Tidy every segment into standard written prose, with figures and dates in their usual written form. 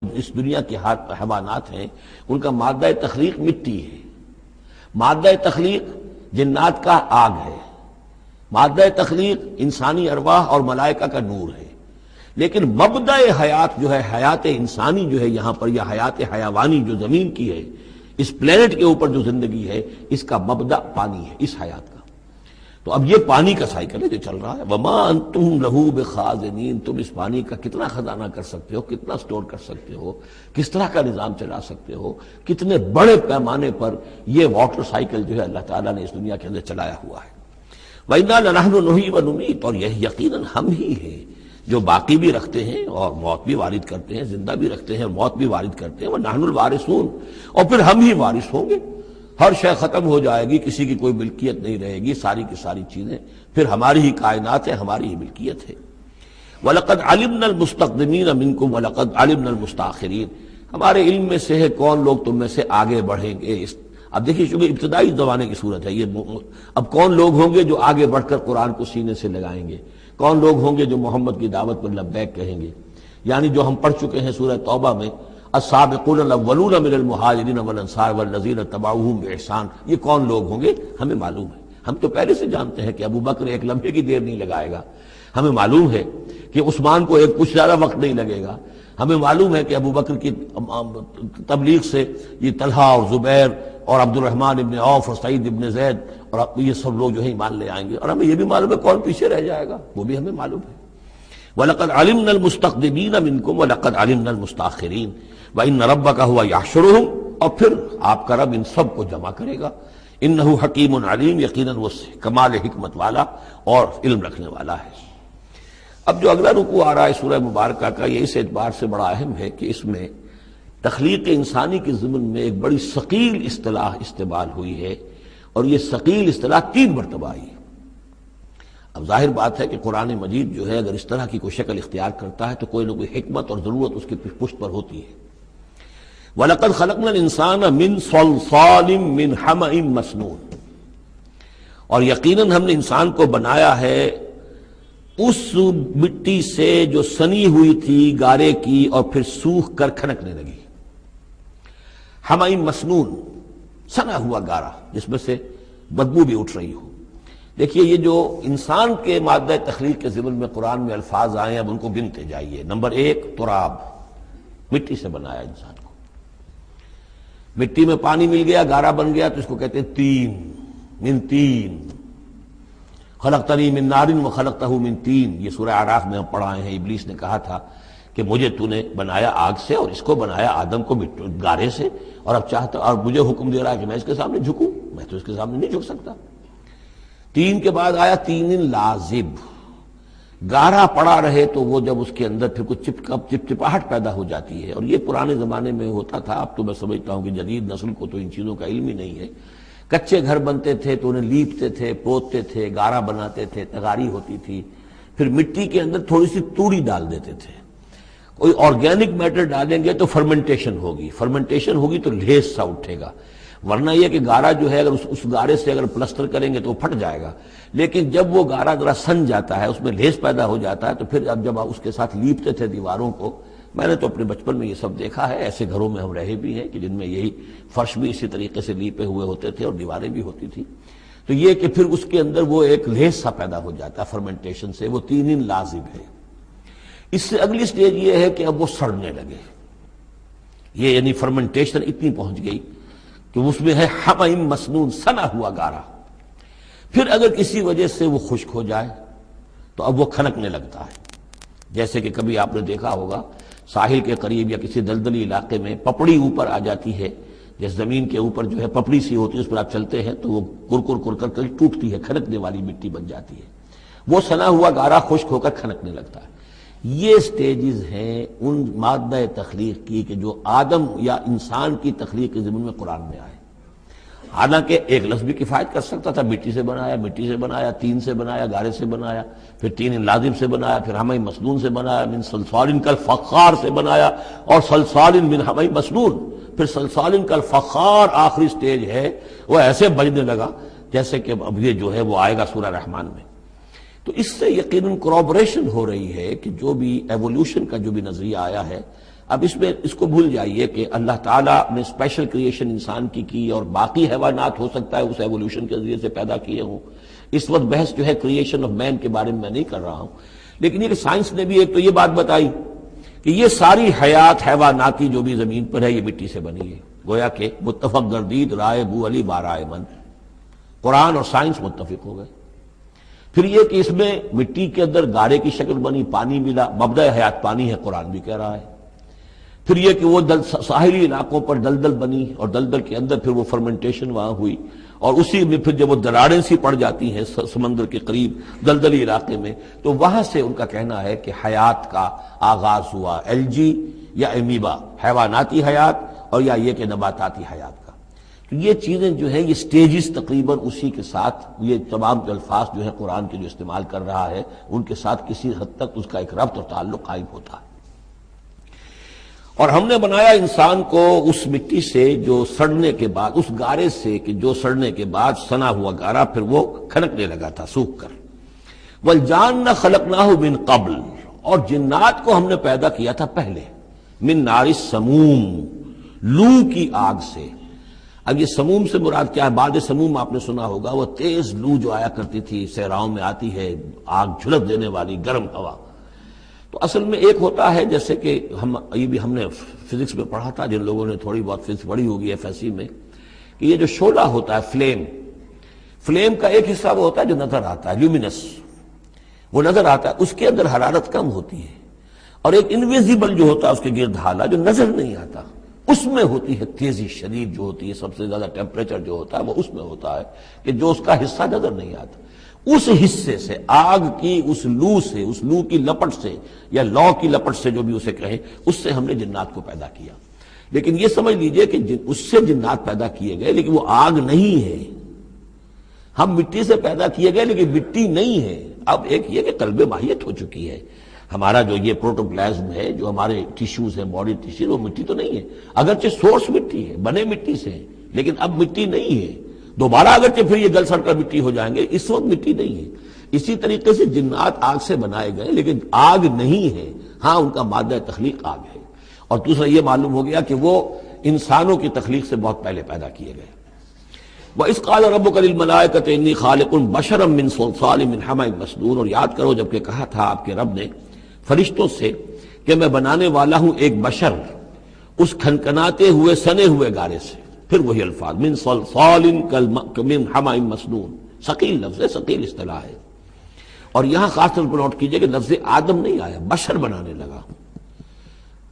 اس دنیا کے حیوانات ہیں ان کا مادہ تخلیق مٹی ہے، مادہ تخلیق جنات کا آگ ہے، مادہ تخلیق انسانی ارواح اور ملائکہ کا نور ہے، لیکن مبدأ حیات جو ہے، حیات انسانی جو ہے یہاں پر، یا حیات حیوانی جو زمین کی ہے، اس پلینٹ کے اوپر جو زندگی ہے، اس کا مبدأ پانی ہے، اس حیات کا۔ تو اب یہ پانی کا سائیکل ہے جو چل رہا ہے۔ وما انتم لہو بخازنین، تم اس پانی کا کتنا خزانہ کر سکتے ہو، کتنا سٹور کر سکتے ہو، کس طرح کا نظام چلا سکتے ہو، کتنے بڑے پیمانے پر یہ واٹر سائیکل جو ہے اللہ تعالیٰ نے اس دنیا کے اندر چلایا ہوا ہے۔ وَإِنَّا لَنَحْنُ نُحْيِي وَنُمِيتُ، اور یہ یقیناً ہم ہی ہیں جو باقی بھی رکھتے ہیں اور موت بھی وارد کرتے ہیں، زندہ بھی رکھتے ہیں اور موت بھی وارد کرتے ہیں۔ وَنَحْنُ الْوَارِثُونَ، اور پھر ہم ہی وارث ہوں گے، ہر شے ختم ہو جائے گی، کسی کی کوئی ملکیت نہیں رہے گی، ساری کی ساری چیزیں پھر ہماری ہی کائنات ہے، ہماری ہی ملکیت ہے۔ وَلَقَدْ عَلِمْنَا الْمُسْتَقْدِمِينَ مِنْكُمْ وَلَقَدْ عَلِمْنَا الْمُسْتَأْخِرِينَ، ہمارے علم میں سے ہے کون لوگ تم میں سے آگے بڑھیں گے۔ اب دیکھیے چونکہ ابتدائی زمانے کی صورت ہے یہ، اب کون لوگ ہوں گے جو آگے بڑھ کر قرآن کو سینے سے لگائیں گے، کون لوگ ہوں گے جو محمد کی دعوت پر لبیک کہیں گے، یعنی جو ہم پڑھ چکے ہیں سورہ توبہ میں، السابقون الاولون من المہاجرین والانصار والذین اتبعوہم بإحسان، یہ کون لوگ ہوں گے ہمیں معلوم ہے۔ ہم تو پہلے سے جانتے ہیں کہ ابو بکر ایک لمحے کی دیر نہیں لگائے گا، ہمیں معلوم ہے کہ عثمان کو ایک کچھ زیادہ وقت نہیں لگے گا، ہمیں معلوم ہے کہ ابو بکر کی تبلیغ سے یہ طلحہ اور زبیر اور عبد الرحمن ابن عوف اور سعید ابن زید اور یہ سب لوگ جو ہے ایمان لے آئیں گے، اور ہمیں یہ بھی معلوم ہے کون پیچھے رہ جائے گا، وہ بھی ہمیں معلوم ہے۔ وَلَقَدْ عَلِمْنَا الْمُسْتَقْدِمِينَ مِنْكُمْ وَلَقَدْ عَلِمْنَا الْمُسْتَأْخِرِينَ وَإِنَّ رَبَّكَ هُوَ يَحْشُرُهُمْ، اور پھر آپ کا رب ان سب کو جمع کرے گا۔ إِنَّهُ حَكِيمٌ عَلِيمٌ، یقیناً وہ کمال حکمت والا اور علم رکھنے والا ہے۔ اب جو اگلا رکوع آ رہا ہے سورہ مبارکہ کا، یہ اس اعتبار سے بڑا اہم ہے کہ اس میں تخلیق انسانی کے ضمن میں ایک بڑی ثقیل اصطلاح استعمال ہوئی ہے، اور یہ ثقیل اصطلاح 3 مرتبہ آئی ہے۔ اب ظاہر بات ہے کہ قرآن مجید جو ہے اگر اس طرح کی کوئی شکل اختیار کرتا ہے تو کوئی نہ کوئی حکمت اور ضرورت اس کی پشت پر ہوتی ہے۔ وَلَقَدْ خَلَقْنَا الْإِنسَانَ مِنْ صَلْصَالٍ مِّنْ حَمَإٍ مَّسْنُونٍ، اور یقیناً ہم نے انسان کو بنایا ہے اس مٹی سے جو سنی ہوئی تھی گارے کی اور پھر سوکھ کر کھنکنے لگی۔ حَمَإٍ مَّسْنُون، سنا ہوا گارا جس میں سے بدبو بھی اٹھ رہی ہو۔ دیکھیے یہ جو انسان کے مادہ تخلیق کے ضمن میں قرآن میں الفاظ آئے ہیں، اب ان کو گنتے جائیے۔ نمبر 1 تراب، مٹی سے بنایا انسان کو، مٹی میں پانی مل گیا، گارا بن گیا، تو اس کو کہتے ہیں تین، من تین، خلقتنی من نار وخلقتہ من تین، یہ سورہ اعراف میں ہم پڑھائے ہیں۔ ابلیس نے کہا تھا کہ مجھے تو نے بنایا آگ سے اور اس کو بنایا آدم کو گارے سے، اور اب چاہتا اور مجھے حکم دے رہا ہے کہ میں اس کے سامنے جھکوں، میں تو اس کے سامنے نہیں جھک سکتا۔ 3 کے بعد آیا تین لازب، گارا پڑا رہے تو وہ جب اس کے اندر پھر کچھ چپچپاہٹ پیدا ہو جاتی ہے، اور یہ پرانے زمانے میں ہوتا تھا، اب تو میں سمجھتا ہوں کہ جدید نسل کو تو ان چیزوں کا علم ہی نہیں ہے۔ کچے گھر بنتے تھے تو انہیں لیپتے تھے، پوتتے تھے، گارا بناتے تھے، تغاری ہوتی تھی، پھر مٹی کے اندر تھوڑی سی توڑی ڈال دیتے تھے۔ کوئی آرگینک میٹر ڈالیں گے تو فرمنٹیشن ہوگی، فرمنٹیشن ہوگی تو لیس سا اٹھے گا، ورنہ یہ کہ گارا جو ہے اگر اس گارے سے اگر پلسٹر کریں گے تو وہ پھٹ جائے گا، لیکن جب وہ گارا ذرا سن جاتا ہے، اس میں لیس پیدا ہو جاتا ہے، تو پھر اب جب اس کے ساتھ لیپتے تھے دیواروں کو، میں نے تو اپنے بچپن میں یہ سب دیکھا ہے، ایسے گھروں میں ہم رہے بھی ہیں کہ جن میں یہی فرش بھی اسی طریقے سے لیپے ہوئے ہوتے تھے اور دیواریں بھی ہوتی تھی، تو یہ کہ پھر اس کے اندر وہ ایک لیس سا پیدا ہو جاتا ہے فرمنٹیشن سے، وہ تین لازم ہے۔ اس سے اگلی سٹیج یہ ہے کہ اب وہ سڑنے لگے، یہ یعنی فرمنٹیشن اتنی پہنچ گئی کہ اس میں ہے حَمَإٍ مَّسْنُون، سنا ہوا گارا۔ پھر اگر کسی وجہ سے وہ خشک ہو جائے تو اب وہ کھنکنے لگتا ہے، جیسے کہ کبھی آپ نے دیکھا ہوگا ساحل کے قریب یا کسی دلدلی علاقے میں پپڑی اوپر آ جاتی ہے، جس زمین کے اوپر جو ہے پپڑی سی ہوتی ہے، اس پر آپ چلتے ہیں تو وہ کر کر ٹوٹتی ہے، کھنکنے والی مٹی بن جاتی ہے، وہ سنا ہوا گارا خشک ہو کر کھنکنے لگتا ہے۔ یہ سٹیجز ہیں ان مادہ تخلیق کی کہ جو آدم یا انسان کی تخلیق کے ضمن میں قرآن میں آئے۔ حالانکہ ایک لفظ بھی کفایت کر سکتا تھا، مٹی سے بنایا، تین سے بنایا، گارے سے بنایا، پھر تین لازم سے بنایا، پھر حَمَإٍ مَّسْنُون سے بنایا، من صلصال کالفخار سے بنایا، اور صلصال من حَمَإٍ مَّسْنُون، پھر صلصال کالفخار آخری سٹیج ہے، وہ ایسے بجنے لگا جیسے کہ اب یہ جو ہے وہ آئے گا سورہ رحمان میں۔ تو اس سے یقیناً کورابریشن ہو رہی ہے کہ جو بھی ایوولوشن کا جو بھی نظریہ آیا ہے، اب اس میں اس کو بھول جائیے کہ اللہ تعالیٰ نے اسپیشل کریشن انسان کی اور باقی حیوانات ہو سکتا ہے اس ایوولوشن کے ذریعے سے پیدا کیے ہوں. اس وقت بحث جو ہے کریشن آف مین کے بارے میں نہیں کر رہا ہوں، لیکن یہ کہ سائنس نے بھی ایک تو یہ بات بتائی کہ یہ ساری حیات حیواناتی جو بھی زمین پر ہے یہ مٹی سے بنی ہے. گویا کہ متفق گردید رائے بو علی بارائے من، قرآن اور سائنس متفق ہو گئے. پھر یہ کہ اس میں مٹی کے اندر گارے کی شکل بنی، پانی ملا، مبدأ حیات پانی ہے، قرآن بھی کہہ رہا ہے. پھر یہ کہ وہ ساحلی علاقوں پر دلدل بنی اور دلدل کے اندر پھر وہ فرمنٹیشن وہاں ہوئی، اور اسی میں پھر جب وہ دراڑیں سی پڑ جاتی ہیں سمندر کے قریب دلدلی علاقے میں، تو وہاں سے ان کا کہنا ہے کہ حیات کا آغاز ہوا، الجی یا امیبا حیواناتی حیات، اور یا یہ کہ نباتاتی حیات کا. تو یہ چیزیں جو ہیں یہ سٹیجز تقریباً اسی کے ساتھ، یہ تمام جو الفاظ جو ہے قرآن کے جو استعمال کر رہا ہے ان کے ساتھ کسی حد تک اس کا ایک ربط اور تعلق قائم ہوتا ہے. اور ہم نے بنایا انسان کو اس مٹی سے جو سڑنے کے بعد، اس گارے سے کہ جو سڑنے کے بعد سنا ہوا گارا پھر وہ کھنکنے لگا تھا سوکھ کر. وَالْجَانَّ خَلَقْنَاهُ مِن قَبْلُ، اور جنات کو ہم نے پیدا کیا تھا پہلے، من نار السموم، لو کی آگ سے. اب یہ سموم سے مراد کیا ہے؟ بعد سموم آپ نے سنا ہوگا، وہ تیز لو جو آیا کرتی تھی صحراؤں میں آتی ہے، آگ جھلس دینے والی گرم ہوا. تو اصل میں ایک ہوتا ہے جیسے کہ یہ بھی ہم نے فزکس میں پڑھا تھا، جن لوگوں نے تھوڑی بہت فزکس پڑھی ہوگی ایف ایس سی میں، کہ یہ جو شعلہ ہوتا ہے فلیم کا ایک حصہ وہ ہوتا ہے جو نظر آتا ہے، لیومینس، وہ نظر آتا ہے، اس کے اندر حرارت کم ہوتی ہے، اور ایک انویزیبل جو ہوتا ہے اس کے گرد حالہ جو نظر نہیں آتا، اس میں ہوتی ہے تیزی شدید جو ہوتی ہے، سب سے زیادہ ٹیمپریچر جو ہوتا ہے وہ اس میں ہوتا ہے کہ جو اس کا حصہ نظر نہیں آتا. اس حصے سے آگ کی اس لو سے، اس لو کی لپٹ سے یا لو کی لپٹ سے جو بھی اسے کہیں، اس سے ہم نے جنات کو پیدا کیا. لیکن یہ سمجھ لیجئے کہ اس سے جنات پیدا کیے گئے لیکن وہ آگ نہیں ہے. ہم مٹی سے پیدا کیے گئے لیکن مٹی نہیں ہے. اب ایک یہ کہ قلب ماہیت ہو چکی ہے، ہمارا جو یہ پروٹوپلازم ہے، جو ہمارے ٹیشوز ہیں، باڈی ٹیشو، وہ مٹی تو نہیں ہے، اگرچہ سورس مٹی ہے، بنے مٹی سے ہیں، لیکن اب مٹی نہیں ہے. دوبارہ اگرچہ پھر یہ گل سڑ کر مٹی ہو جائیں گے، اس وقت مٹی نہیں ہے. اسی طریقے سے جنات آگ سے بنائے گئے لیکن آگ نہیں ہے، ہاں ان کا مادہ تخلیق آگ ہے. اور دوسرا یہ معلوم ہو گیا کہ وہ انسانوں کی تخلیق سے بہت پہلے پیدا کیے گئے. وَإِذْ قَالَ رَبُّكَ لِلْمَلَائِكَةِ إِنِّي خَالِقٌ بَشَرًا مِّن صَلْصَالٍ مِّنْ حَمَإٍ مَّسْنُونٍ، اور یاد کرو جب کہ کہا تھا آپ کے رب نے فرشتوں سے کہ میں بنانے والا ہوں ایک بشر اس کھنکناتے ہوئے سنے ہوئے گارے سے. پھر وہی الفاظ من صلصال من حمأ مسنون، ثقیل لفظ ہے، ثقیل اصطلاح ہے. اور یہاں خاص طور پر نوٹ کیجئے کہ لفظ آدم نہیں آیا، بشر بنانے لگا.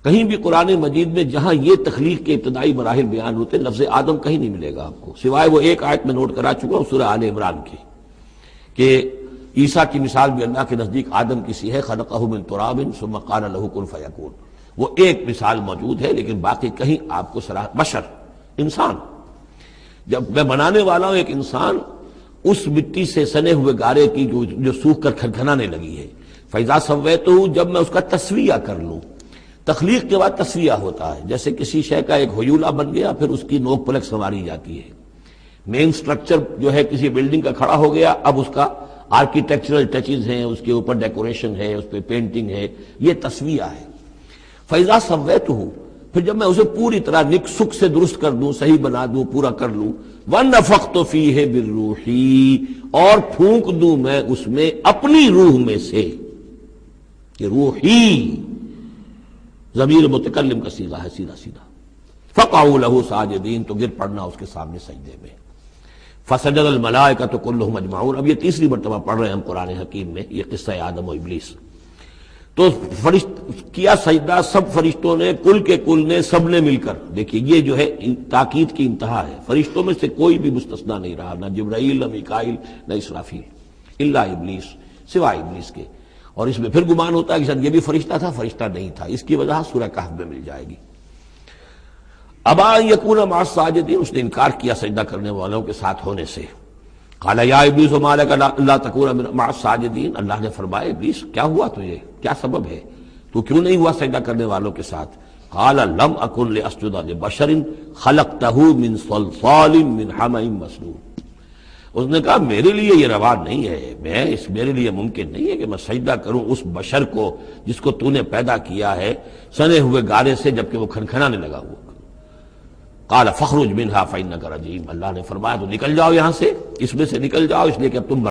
کہیں بھی قرآن مجید میں جہاں یہ تخلیق کے ابتدائی مراحل بیان ہوتے لفظ آدم کہیں نہیں ملے گا آپ کو، سوائے وہ ایک آیت میں نوٹ کرا چکا ہوں سورہ آل عمران کی، کہ عیسیٰ کی مثال بھی اللہ کے نزدیک آدم کی سی ہے، خلقہ من تراب ثم قال له کن فیکون. وہ ایک مثال موجود ہے لیکن باقی کہیں آپ کو بشر، انسان. جب میں بنانے والا ہوں ایک انسان اس مٹی سے سنے ہوئے گارے کی جو سوکھ کر کھنکھنانے لگی ہے. فَإِذَا سَوَّيْتُهُ، جب میں اس کا تسویہ کر لوں. تخلیق کے بعد تسویہ ہوتا ہے، جیسے کسی شے کا ایک ہیولہ بن گیا پھر اس کی نوک پلک سنواری جاتی ہے. مین سٹرکچر جو ہے کسی بلڈنگ کا کھڑا ہو گیا، اب اس کا آرکیٹیکچرل ٹچز ہیں، اس کے اوپر ڈیکوریشن ہے، اس پہ پینٹنگ ہے، یہ تسویہ ہے. فَإِذَا سَوَّيْتُهُ، پھر جب میں اسے پوری طرح نک سک سے درست کر دوں، صحیح بنا دوں، پورا کر لوں. وَنَفَخْتُ فِيهِ بِالرُّوحِ، اور پھونک دوں میں اس میں اپنی روح میں سے. یہ روحی ضمیر متکلم کا صیغہ ہے، سیدھا سیدھا. فَقَعُوا لَهُ سَاجِدِينَ، تو گر پڑنا اس کے سامنے سجدے میں. فَسَجَدَ الْمَلَائِكَةُ كُلُّهُمْ أَجْمَعُونَ. اب یہ تیسری مرتبہ پڑھ رہے ہیں ہم قرآن حکیم میں یہ قصہ آدم و ابلیس. تو کیا سجدہ سب فرشتوں نے، کل کے کل نے، سب نے مل کر. دیکھیے یہ جو ہے تاکید کی انتہا ہے، فرشتوں میں سے کوئی بھی مستثنیٰ نہیں رہا، نہ جبرائیل، نہ میکائیل، نہ اسرافیل، الا ابلیس، سوائے ابلیس کے. اور اس میں پھر گمان ہوتا ہے کہ شاید یہ بھی فرشتہ تھا، فرشتہ نہیں تھا. اس کی وجہ سورہ کہف میں مل جائے گی. ابا ان یکون مع الساجدین، اس نے انکار کیا سجدہ کرنے والوں کے ساتھ ہونے سے. قال یا ابلیس ما لک الا تکون مع الساجدین، اللہ نے فرمایا ابلیس کیا ہوا تجھے، کیا سبب ہے، تو کیوں نہیں ہوا سجدہ کرنے والوں کے ساتھ. قال لم اکن لاسجد لبشر خلقته من صلصال من حمأ مسنون. اس نے کہا میرے لیے یہ روا نہیں ہے، میرے لیے ممکن نہیں ہے کہ میں سجدہ کروں اس بشر کو جس کو تو نے پیدا کیا ہے سنے ہوئے گارے سے، جبکہ وہ کھنکھنانے لگا ہوا۔ قال فاخرج منها فإنك رجيم، اللہ نے فرمایا تو نکل جاؤ یہاں سے، اس میں سے نکل جاؤ، اس لیے کہ اب تم